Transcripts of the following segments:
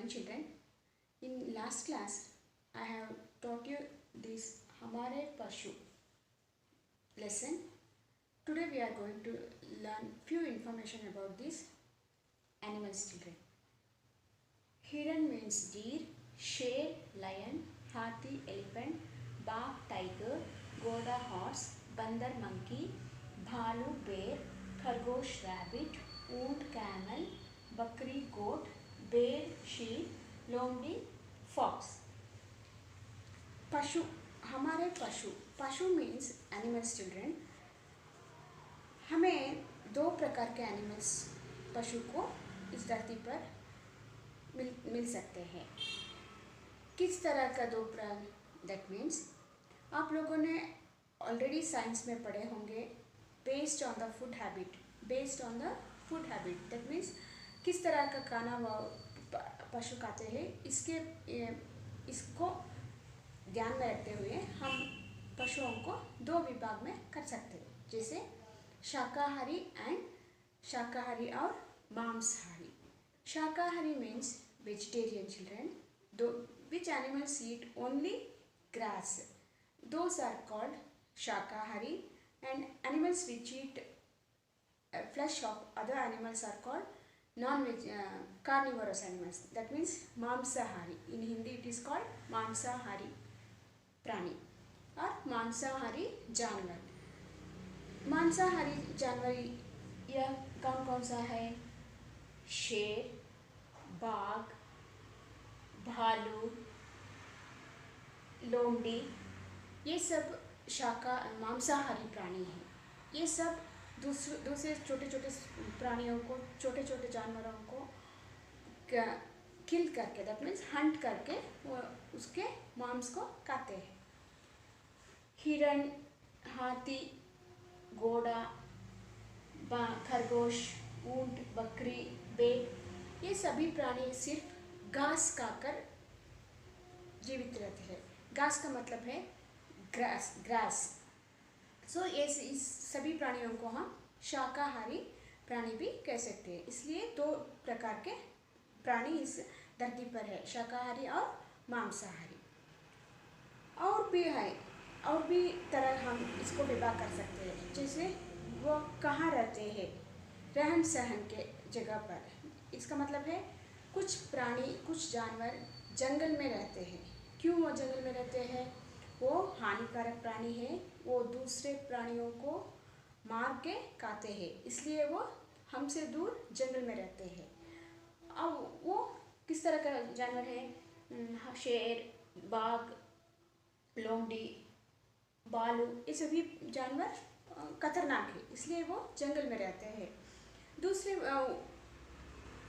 children. In last class, I have taught you this Hamare Pashu lesson. Today we are going to learn few information about these animals, children. Hiran means deer, sher lion, hathi elephant, bagh tiger, goda horse, bandar monkey, bhalu bear, khargosh rabbit, ऊंट camel, बकरी goat, bear sheep, लोमड़ी fox. पशु हमारे पशु means animals children. हमें दो प्रकार के एनिमल्स पशु को इस धरती पर मिल सकते हैं. किस तरह का दो प्रकार? दैट मीन्स आप लोगों ने ऑलरेडी साइंस में पढ़े होंगे based on the food habit. That means किस तरह का खाना वो पशु खाते हैं, इसको ध्यान में रखते हुए हम पशुओं को दो विभाग में कर सकते हैं, जैसे शाकाहारी और मांसाहारी. शाकाहारी means vegetarian children. Which animals eat only grass, those are called shakahari, and animals which eat flesh of other animals are called carnivorous animals. That means mamsahari. In Hindi it is called mamsahari prani or मांसाहारी जानवर. मांसाहारी जानवर यह कौन कौन सा है? शेर, बाघ, भालू, लोमड़ी, ये सब मांसाहारी प्राणी हैं. ये सब दूसरे छोटे छोटे प्राणियों को, छोटे छोटे जानवरों को किल करके, दैट मीन्स हंट करके वो उसके मांस को खाते हैं. हिरण, हाथी, घोड़ा, खरगोश, ऊंट, बकरी, बेर, ये सभी प्राणी सिर्फ घास खाकर जीवित रहते हैं. घास का मतलब है ग्रास. सो इस सभी प्राणियों को हम शाकाहारी प्राणी भी कह सकते हैं. इसलिए दो प्रकार के प्राणी इस धरती पर है, शाकाहारी और मांसाहारी. और भी तरह हम इसको विभाग कर सकते हैं, जैसे वो कहाँ रहते हैं, रहन सहन के जगह पर. इसका मतलब है कुछ प्राणी, कुछ जानवर जंगल में रहते हैं. क्यों वो जंगल में रहते हैं? वो हानिकारक प्राणी है, वो दूसरे प्राणियों को मार के खाते हैं, इसलिए वो हमसे दूर जंगल में रहते हैं. अब वो किस तरह का जानवर है? शेर, बाघ, लोमड़ी, भालू, ये सभी जानवर खतरनाक है, इसलिए वो जंगल में रहते हैं. दूसरे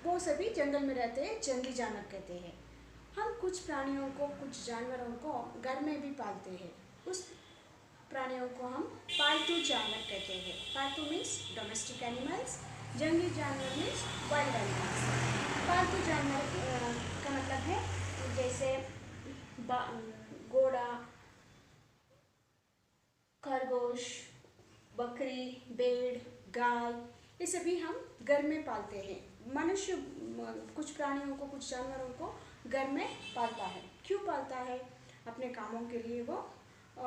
वो सभी जंगल में रहते हैं, जंगली जानवर कहते हैं. हम कुछ प्राणियों को, कुछ जानवरों को घर में भी पालते हैं. उस प्राणियों को हम पालतू जानवर कहते हैं. पालतू मीन्स डोमेस्टिक एनिमल्स, जंगली जानवर मीन्स वाइल्ड एनिमल्स. पालतू जानवर का मतलब है जैसे घोड़ा, खरगोश, बकरी, भेड़, गाय, ये सभी हम घर में पालते हैं. मनुष्य कुछ प्राणियों को, कुछ जानवरों को घर में पालता है. क्यों पालता है? अपने कामों के लिए वो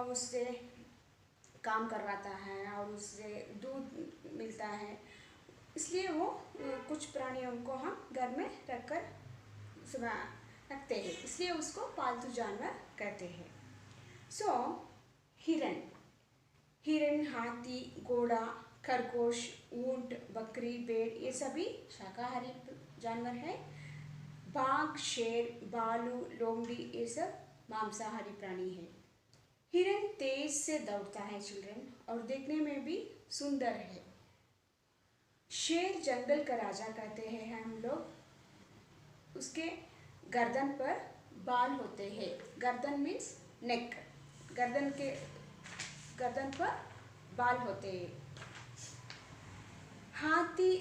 उससे काम करवाता है और उससे दूध मिलता है, इसलिए वो कुछ प्राणियों को हम घर में रखते हैं, इसलिए उसको पालतू जानवर कहते हैं. सो हिरण, हाथी, घोड़ा, खरगोश, ऊंट, बकरी, भेड़, ये सभी शाकाहारी जानवर हैं. बाघ, शेर, भालू, लोमड़ी, ये सब मांसाहारी प्राणी हैं. हिरण तेज से दौड़ता है चिल्ड्रन, और देखने में भी सुंदर है. शेर जंगल का राजा कहते हैं हम लोग. उसके गर्दन पर बाल होते हैं. गर्दन मीन्स नेक. गर्दन पर बाल होते हैं. हाथी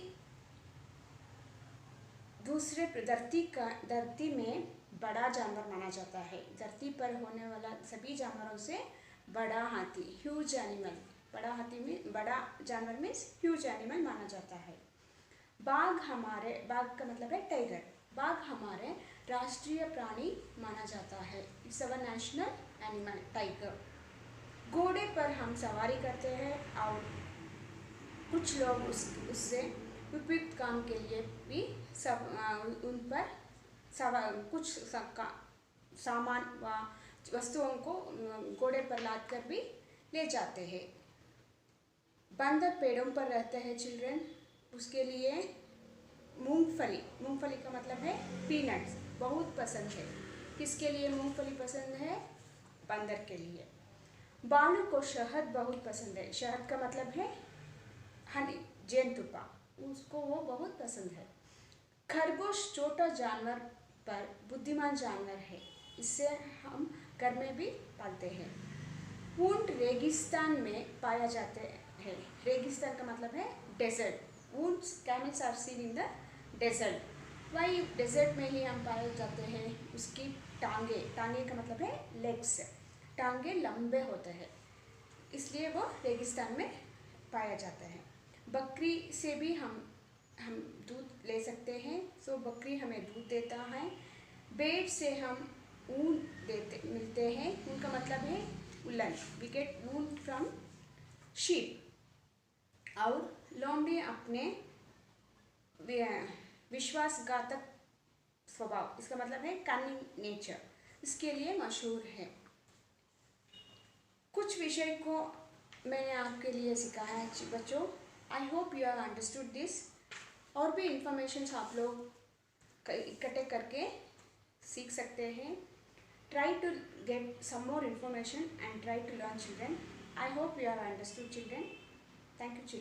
दूसरे धरती में बड़ा जानवर माना जाता है. धरती पर होने वाला सभी जानवरों से बड़ा हाथी, ह्यूज एनिमल. बड़ा जानवर मीन्स ह्यूज एनिमल माना जाता है. बाघ का मतलब है टाइगर. बाघ हमारे राष्ट्रीय प्राणी माना जाता है। It's our national animal tiger. घोड़े पर हम सवारी करते हैं और कुछ लोग उससे उपयुक्त काम के लिए भी उन पर कुछ सामान व वस्तुओं को घोड़े पर लाद कर भी ले जाते हैं। बंदर पेड़ों पर रहते हैं चिल्ड्रन, उसके लिए मूंगफली का मतलब है पीनट्स बहुत पसंद है। किसके लिए मूंगफली पसंद है? बंदर के लिए। बालू को शहद बहुत पसंद है। शहद का मतलब है हनी, जेनतुपा, उसको वो बहुत पसंद है। खरगोश छोटा जानवर पर बुद्धिमान जानवर है, इससे हम घर में भी पालते हैं। ऊंट रेगिस्तान में पाया जाते हैं। रेगिस्तान का मतलब है डेजर्ट। ऊंट्स camels are seen in the desert. वही डेजर्ट में ही हम पाए जाते हैं। उसकी टांगे का मतलब है लेग्स, टांगे लंबे होते हैं, इसलिए वो रेगिस्तान में पाया जाता है। बकरी से भी हम दूध ले सकते हैं, सो बकरी हमें दूध देता है। भेड़ से हम ऊन मिलते हैं। ऊन का मतलब है उलन, वी गेट ऊन फ्रॉम शीप। और लोमड़ी अपने विश्वासघातक स्वभाव, इसका मतलब है कनिंग नेचर, इसके लिए मशहूर है। कुछ विषय को मैंने आपके लिए सिखाया है बच्चों। I hope you have understood this. और भी इंफॉर्मेशन आप लोग इकट्ठे करके सीख सकते हैं। Try to get some more information and try to learn children. I hope you have understood children. Thank you children.